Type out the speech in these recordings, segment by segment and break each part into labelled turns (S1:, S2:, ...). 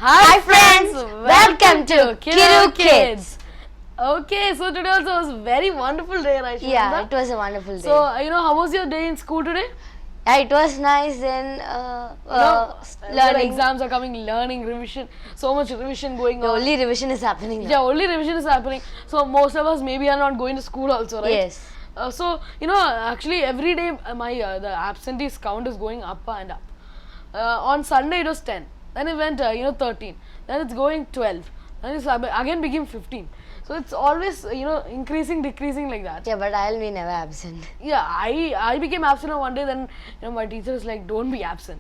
S1: Hi friends, welcome to Kiru Kids.
S2: Okay, so today also was a very wonderful day, right?
S1: Yeah,
S2: Shananda?
S1: it was a wonderful day.
S2: So, how was your day in school today?
S1: Yeah, it was nice and
S2: Your
S1: learning.
S2: exams are coming, learning, revision, so much revision going
S1: The
S2: on.
S1: only revision is happening now.
S2: Yeah, only revision is happening. So, most of us maybe are not going to school also, right?
S1: Yes.
S2: So, actually every day my the absentees count is going up and up. On Sunday it was 10, then it went 13, then it's going 12, then it's again became 15. So it's always increasing, decreasing like that.
S1: Yeah, but I'll be never absent.
S2: Yeah, I became absent on one day, then my teacher is like, don't be absent.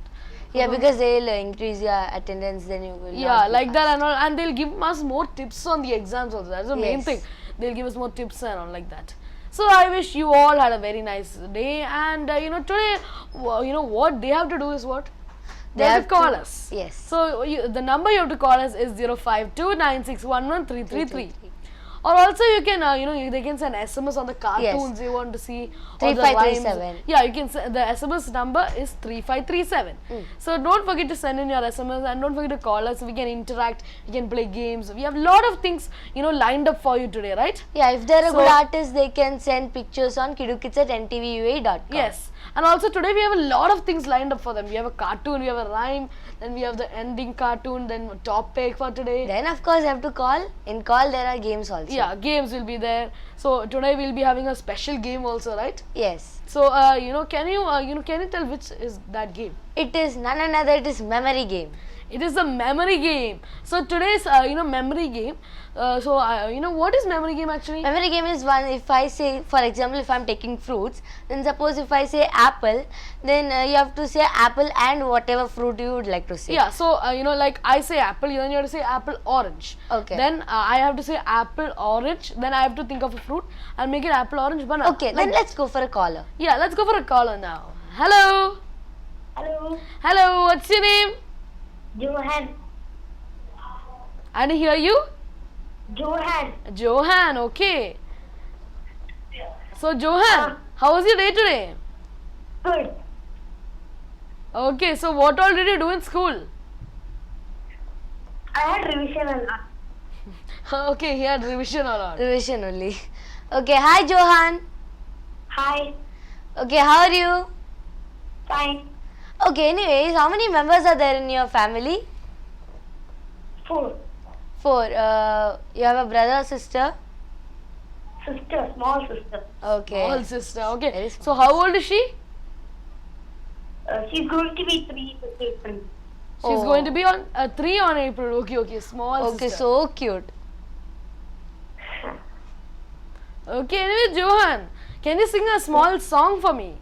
S1: Yeah, because they'll increase your attendance, then you will.
S2: Yeah,
S1: not be
S2: like that
S1: passed.
S2: and all, and they'll give us more tips on the exams also. That's the main
S1: Yes.
S2: thing. They'll give us more tips and all like that. So I wish you all had a very nice day. And today, what they have to do is what they have to call us.
S1: Yes.
S2: So the number you have to call us is 0529611333. Or also you can, they can send SMS on the cartoons you want to see. Or the
S1: 3537.
S2: rhymes. Yeah, you can send, the SMS number is 3537. So don't forget to send in your SMS and don't forget to call us. We can interact, we can play games. We have a lot of things, lined up for you today, right?
S1: Yeah, if they're a
S2: So-
S1: good artist, they can send pictures on kidukids@ntvua.com.
S2: Yes. And also today we have a lot of things lined up for them. We have a cartoon, we have a rhyme, then we have the ending cartoon, then topic for today.
S1: Then of course you have to call. In call there are games also.
S2: Yeah, games will be there. So today we'll be having a special game also, right?
S1: Yes.
S2: So can you tell which is that game?
S1: It is none another. It is memory game.
S2: It is a memory game. So today's memory game. What is memory game actually?
S1: Memory game is one. If I say, for example, if I'm taking fruits, then suppose if I say apple, then you have to say apple and whatever fruit you would like to say.
S2: Yeah. So like I say apple, then you have to say apple orange.
S1: Okay.
S2: Then I have to say apple orange. Then I have to think of a fruit. I'll make it apple orange banana.
S1: Okay.
S2: Like
S1: Then let's go for a caller.
S2: yeah, let's go for a caller now. Hello.
S3: Hello,
S2: Hello. What's your name?
S3: Johan.
S2: I didn't hear you.
S3: Johan.
S2: Johan. Okay. So Johan, how was your day today?
S3: Good.
S2: Okay. So what all did you do in school?
S3: I had revision a lot.
S2: Okay, he had revision or not.
S1: Revision only. Okay. Hi, Johan.
S3: Hi.
S1: Okay. How are you?
S3: Fine.
S1: Okay. Anyways, how many members are there in your family?
S3: 4.
S1: 4. You have a brother or sister?
S3: Sister, small sister.
S1: Okay.
S2: Small sister. Okay.
S1: Very small
S2: So how old is she?
S3: She's going to be 3 this April.
S2: She's
S1: Oh.
S2: going to be on 3 on April. Okay, okay. Small
S1: Okay.
S2: sister.
S1: So cute.
S2: Okay, anyway, Johan, can you sing a small song for me?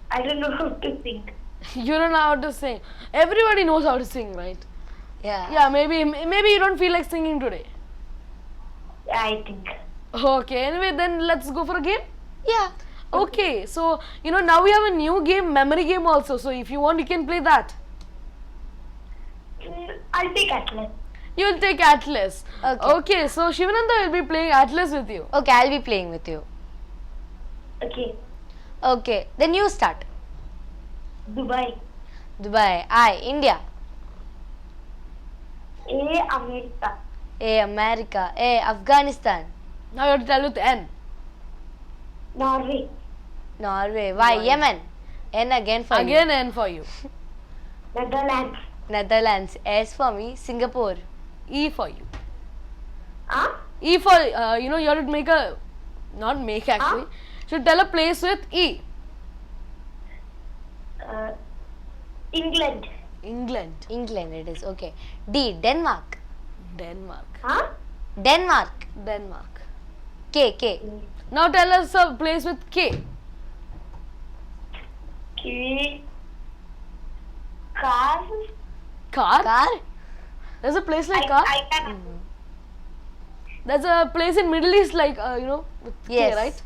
S3: I don't know how to sing.
S2: You don't know how to sing. Everybody knows how to sing, right?
S1: Yeah.
S2: Yeah, maybe you don't feel like singing today.
S3: I think.
S2: Okay, anyway, then let's go for a game.
S1: Yeah.
S2: Okay, so now we have a new game, memory game also. So if you want, you can play that.
S3: I'll take Atlas.
S2: You will take Atlas.
S1: Okay.
S2: Okay, so Shivananda will be playing Atlas with you.
S1: Okay. I'll be playing with you.
S3: Okay.
S1: Okay. Then you start.
S3: Dubai.
S1: Dubai. I. India.
S3: A. America.
S1: A. America. A. Afghanistan.
S2: Now you have to tell with N.
S3: Norway.
S1: Norway. Y. Yemen. N again for
S2: Again N for you.
S3: Netherlands.
S1: you. Netherlands. S for me. Singapore.
S2: E for you.
S3: Huh?
S2: E for, you have to make a, not make actually, should tell a place with E.
S3: England.
S2: England.
S1: England it is. Okay. D. Denmark.
S2: Denmark.
S3: Huh?
S1: Denmark.
S2: Denmark.
S1: K. K.
S2: Now tell us a place with K.
S3: K. Car.
S2: Car?
S1: Car.
S2: There's a place like Car?
S3: I can.
S2: There's a place in Middle East like, with
S1: Yes.
S2: K, right?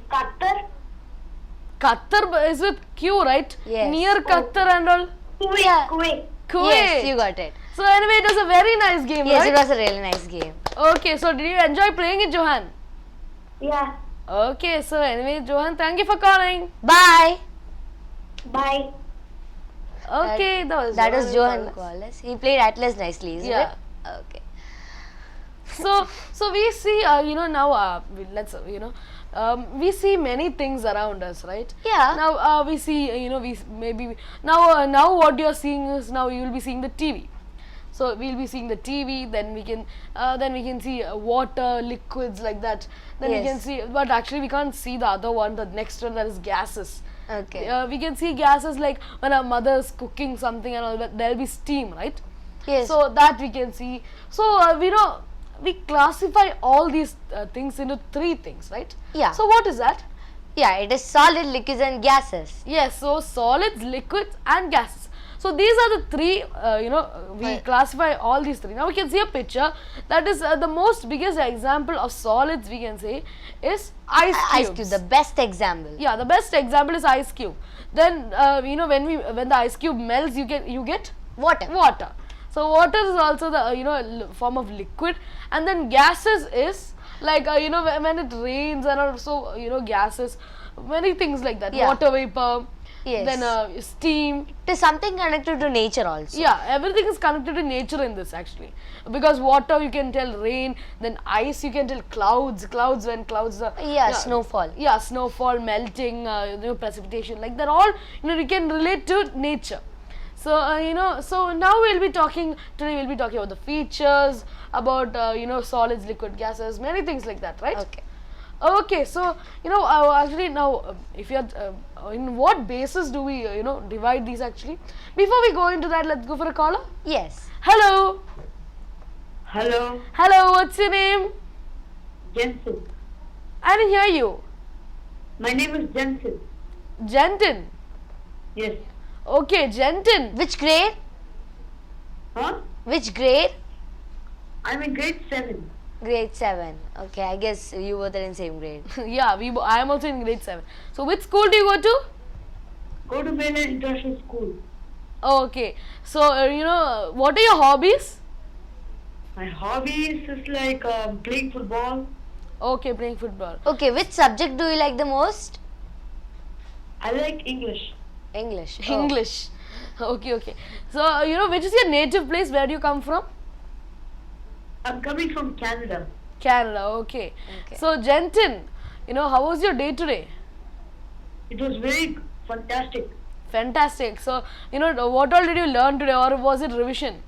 S3: Qatar.
S2: Qatar is with Q, right?
S1: Yes.
S2: Near Qatar and all.
S3: Kuwait.
S1: Yeah.
S3: Kuwait.
S2: Kuwait.
S1: Yes, you got it.
S2: So anyway, it was a very nice game,
S1: Yes,
S2: right?
S1: it was a really nice game.
S2: Okay, so did you enjoy playing it, Johan?
S3: Yeah.
S2: Okay, so anyway, Johan, thank you for calling.
S1: Bye.
S3: Bye.
S2: Okay,
S1: That was Johan
S2: Corliss.
S1: Corliss. He played Atlas nicely, isn't
S2: Yeah.
S1: it? Okay.
S2: So we see, now let's we see many things around us, right?
S1: Yeah.
S2: Now we see, we maybe now what you're seeing is, now you will be seeing the TV. So we'll be seeing the TV, then we can see water, liquids like that. Then we can
S1: Yes.
S2: see, but actually we can't see the other one, the next one, that is gases.
S1: Okay.
S2: We can see gases like when our mother is cooking something and all that, there'll be steam, right?
S1: Yes.
S2: So that we can see. So we classify all these things into three things, right?
S1: Yeah.
S2: So what is that?
S1: Yeah, it is solid, liquids, and gases.
S2: Yes. So solids, liquids, and gases. So these are the three. We
S1: Right.
S2: classify all these three. Now we can see a picture that is the most biggest example of solids. We can say is ice cubes.
S1: Ice cube, the best example.
S2: Yeah, the best example is ice cube. Then when the ice cube melts, you get
S1: Water.
S2: water. So water is also the form of liquid, and then gases is like when it rains and also gases, many things like that.
S1: Yeah.
S2: Water vapor,
S1: Yes.
S2: then steam.
S1: It is something connected to nature also.
S2: Yeah, everything is connected to nature in this actually, because water you can tell rain, then ice you can tell clouds. Clouds when clouds are
S1: Yeah, snowfall.
S2: Yeah, snowfall, melting, precipitation, like that all you can relate to nature. So so now we'll be talking about the features, about solids, liquid, gases, many things like that, right?
S1: Okay.
S2: Okay, so actually now if you're in what basis do we divide these actually? Before we go into that, let's go for a caller.
S1: Yes.
S2: Hello,
S3: Hello,
S2: what's your name?
S3: Jensen.
S2: I didn't hear you.
S3: My name is Jensen.
S2: Jentin.
S3: Yes.
S2: Okay, Jentin.
S1: Which grade?
S3: Huh?
S1: Which grade?
S3: I'm in grade 7.
S1: Grade 7. Okay, I guess you both are in same grade.
S2: Yeah, I am also in grade 7. So which school do you go to?
S3: Go to Mainland International School.
S2: Oh, okay. So what are your hobbies?
S3: My hobbies is like playing football.
S2: Okay, playing football.
S1: Okay, which subject do you like the most?
S3: I like English.
S1: English. Oh.
S2: English. Okay, okay. So which is your native place? Where do you come from?
S3: I'm coming from Canada.
S2: Canada. Okay.
S1: Okay.
S2: So Jentin, how was your day today?
S3: It was very fantastic.
S2: Fantastic. So what all did you learn today, or was it revision?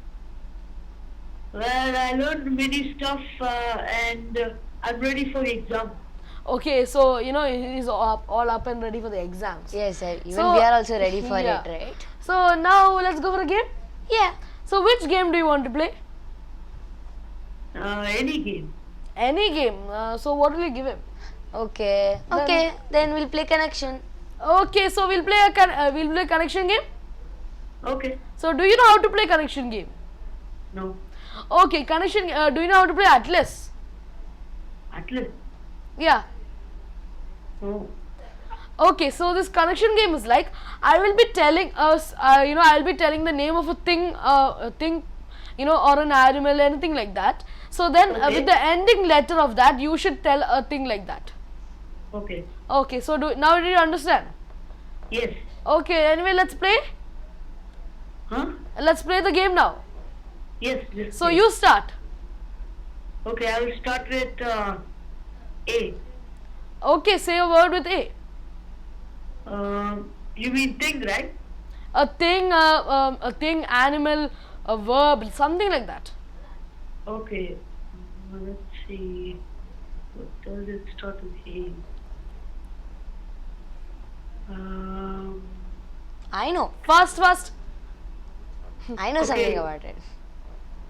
S3: Well, I learned many stuff and I'm ready for the exam.
S2: Okay, so he's all up and ready for the exams.
S1: Yes, even
S2: So-
S1: we are also ready for
S2: Yeah.
S1: it, right?
S2: So now let's go for a game.
S1: Yeah.
S2: So which game do you want to play?
S3: Any game.
S2: Any game. So what will you give him?
S1: Okay. Okay, then we'll play connection.
S2: Okay, so we'll play a connection game.
S3: Okay.
S2: So do you know how to play connection game?
S3: No.
S2: Okay, connection. Do you know how to play Atlas?
S3: Atlas.
S2: Yeah.
S3: No.
S2: Okay, so this connection game is like, I will be telling us, I'll be telling the name of a thing, or an animal, anything like that. So then
S3: Okay.
S2: with the ending letter of that, you should tell a thing like that.
S3: Okay.
S2: Okay, so now do you understand?
S3: Yes.
S2: Okay, anyway, let's play.
S3: Huh?
S2: Let's play the game now.
S3: Yes. Let's
S2: So
S3: play.
S2: you start.
S3: Okay, I will start with A.
S2: Okay, say a word with A.
S3: You mean thing, right?
S2: A thing, animal, a verb, something like that.
S3: Okay. Let's see. What does it start with A?
S1: I know.
S2: Fast.
S1: I know
S3: Okay.
S1: something about it.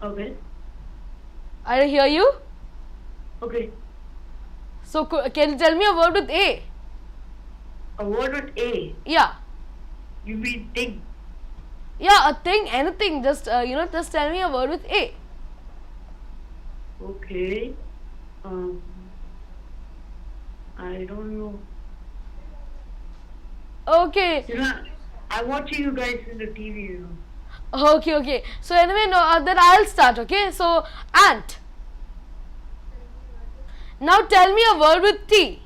S3: Okay.
S2: I don't hear you.
S3: Okay.
S2: So can you tell me a word with A?
S3: A word with A.
S2: Yeah.
S3: You mean thing.
S2: Yeah, a thing, anything. Just just tell me a word with A.
S3: Okay. I don't know.
S2: Okay.
S3: You know, I'm watching you guys in the TV, you know.
S2: Okay. So anyway, no, then I'll start. Okay. So ant. Now tell me a word with T.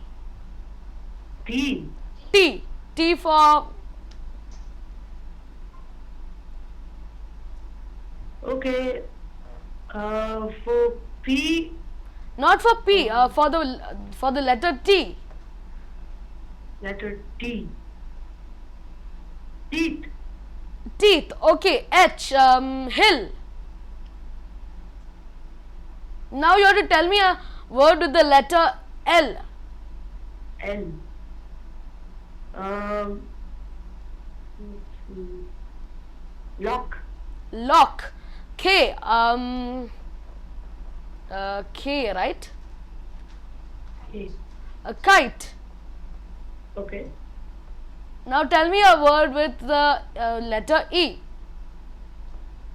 S3: T.
S2: T for
S3: Okay. For P,
S2: Not for P, for the letter T.
S3: letter T. Teeth.
S2: Teeth. Okay. H. Hill. Now you have to tell me a word with the letter L.
S3: L. Um. Lock.
S2: Lock. K. K, right?
S3: Yes.
S2: A kite.
S3: Okay.
S2: Now tell me a word with the letter E.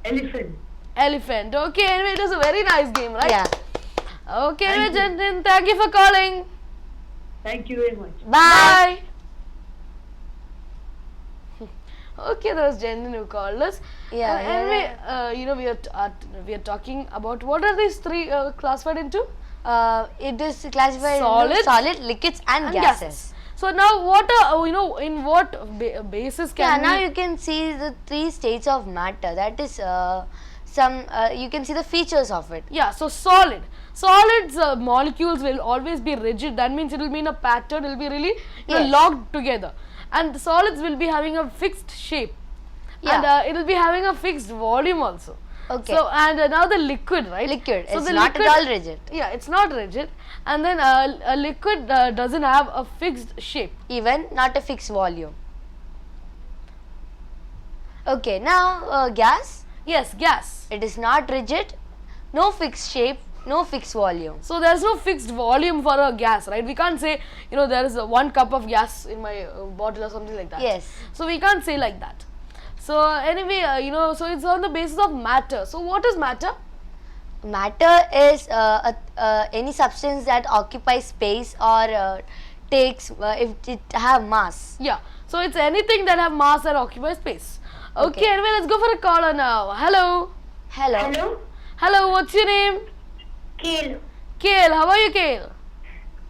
S3: Elephant.
S2: Elephant. Okay, anyway, it was a very nice game, right?
S1: Yeah.
S2: Okay, anyway,
S3: Thank you.
S2: Jantin, thank you for calling.
S3: Thank you very much.
S1: Bye.
S2: Okay, that was Jantin who called us.
S1: Yeah,
S2: Anyway, we are talking about what are these three classified into?
S1: It is classified
S2: Solids,
S1: into solid, liquids, and gases.
S2: So now, what are in what basis
S1: Yeah,
S2: can
S1: now
S2: we?
S1: you can see the three states of matter. That is you can see the features of it.
S2: Yeah, so solid. Solids molecules will always be rigid. That means it will be in a pattern. It will be really
S1: Yes.
S2: locked together. And the solids will be having a fixed shape.
S1: Yeah.
S2: And it will be having a fixed volume also.
S1: Okay.
S2: So and now the liquid, right?
S1: Liquid.
S2: So
S1: It's
S2: the
S1: not at all rigid.
S2: Yeah, it's not rigid. And then a liquid doesn't have a fixed shape.
S1: Even not a fixed volume. Okay, now gas.
S2: Yes, gas.
S1: It is not rigid, no fixed shape, no fixed volume.
S2: So there's no fixed volume for a gas, right? We can't say, there is 1 cup of gas in my bottle or something like that.
S1: Yes.
S2: So we can't say like that. So anyway, so it's on the basis of matter. So what is matter?
S1: Matter is any substance that occupies space or takes if it have mass.
S2: Yeah. So it's anything that have mass that occupies space. Okay, anyway, let's go for a caller now. Hello.
S1: Hello.
S3: Hello.
S2: Hello, what's your name?
S3: Kale.
S2: Kale. How are you, Kale?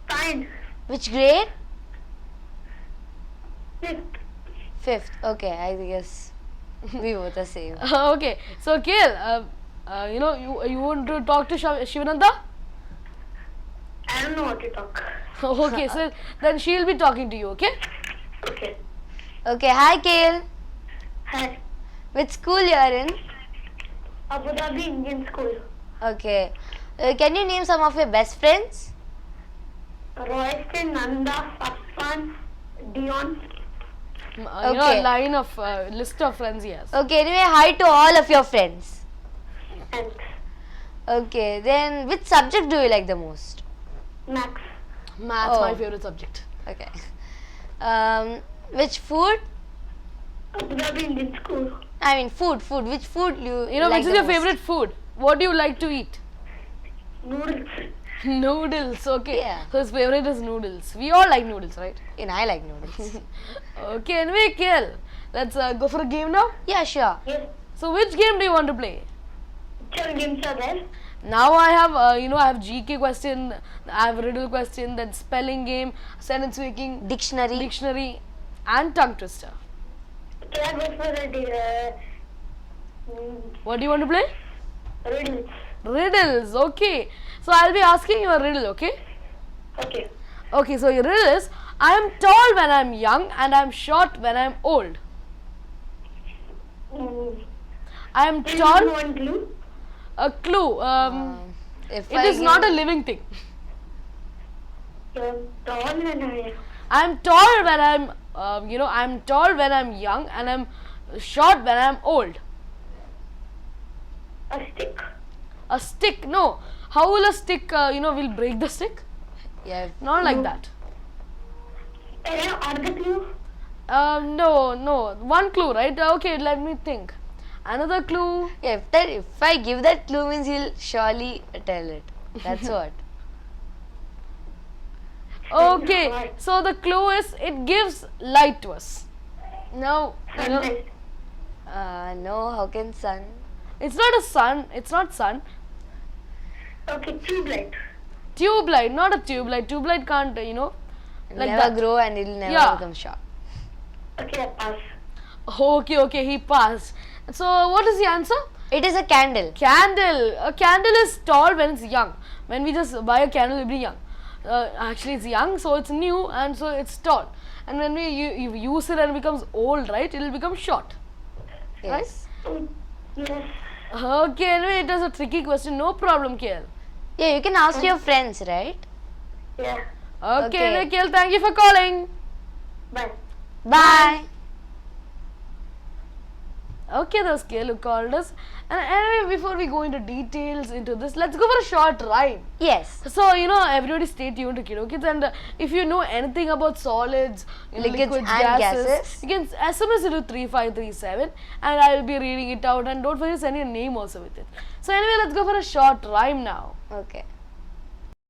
S3: Fine.
S1: Which grade?
S3: Fifth.
S1: Fifth. Okay, I guess we both are same.
S2: Okay. So Kale, you want to talk to Shivananda?
S3: I don't know what to talk.
S2: Okay, so then she'll be talking to you, okay?
S3: Okay.
S1: Okay, hi Kale.
S3: Hi.
S1: Which school you are in?
S3: Abu Dhabi Indian School.
S1: Okay. Can you name some of your best friends?
S3: Royston, Nanda, Safwan, Dion.
S1: Okay.
S2: A line of list of friends he has.
S1: Okay, anyway, hi to all of your friends.
S3: Thanks.
S1: Okay, then which subject do you like the most?
S3: Max.
S2: Maths,
S1: Oh.
S2: my favorite subject.
S1: Okay. Which food?
S3: Abu Dhabi Indian School.
S1: I mean food. Which food you like
S2: Which is
S1: the
S2: your
S1: most?
S2: favorite food? What do you like to eat?
S3: Noodles.
S2: Noodles, okay.
S1: Yeah.
S2: So his favorite is noodles. We all like noodles, right?
S1: And I like noodles.
S2: Okay, anyway, Kale, let's go for a game now.
S1: Yeah, sure.
S3: Yes.
S2: So which game do you want to play?
S3: Which all games are there?
S2: Now I have, I have GK question, I have riddle question, then spelling game, sentence making,
S1: Dictionary.
S2: dictionary, and tongue twister.
S3: Okay, that was for the
S2: What do you want to play?
S3: riddles.
S2: Riddles, okay. So I'll be asking you a riddle, okay?
S3: Okay.
S2: Okay, so your riddle is, I am tall when I'm young and I'm short when I'm old. I am
S3: Please
S2: tall,
S3: one clue.
S2: a clue,
S1: If
S2: it
S1: I
S2: is not a
S1: give-
S2: living thing.
S3: Tall and I.
S2: I'm tall when I'm tall when I'm young and I'm short when I'm old.
S3: A stick.
S2: A stick, no. How will a stick, will break the stick?
S1: Yeah.
S2: Not like that.
S3: Other clue.
S2: No. One clue, right? Okay, let me think. Another clue.
S1: Yeah, if I give that clue means he'll surely tell it. That's what.
S2: Okay,
S3: Right.
S2: so the clue is it gives light to us. Now,
S3: Sunlight.
S1: No, how can sun?
S2: it's not a sun. It's not sun.
S3: Okay, tube light.
S2: Tube light, not a tube light. Tube light can't, like
S1: never
S2: that.
S1: grow and it'll never
S2: Yeah.
S1: become short.
S3: Okay, I pass.
S2: Okay, he passed. So what is the answer?
S1: It is a candle.
S2: Candle. A candle is tall when it's young. When we just buy a candle, it'll be young. Actually, it's young, so it's new, and so it's tall. And when you use it and it becomes old, right? It'll become short.
S1: Yes.
S3: Yes.
S2: Okay, anyway, it was a tricky question. No problem, KL.
S1: Yeah, you can ask your friends, right?
S3: Yeah.
S2: Okay,
S1: Okay.
S2: anyway, KL, thank you for calling.
S3: Bye.
S1: Bye.
S2: Okay, that was KL who called us. And anyway, before we go into details into this, let's go for a short rhyme.
S1: Yes.
S2: So, everybody stay tuned to Kiddo Kids, and if you know anything about solids,
S1: Liquids
S2: liquids,
S1: and
S2: gases,
S1: gases.
S2: you can SMS it to 3537 and I will be reading it out, and don't forget to send your name also with it. So anyway, let's go for a short rhyme now.
S1: Okay.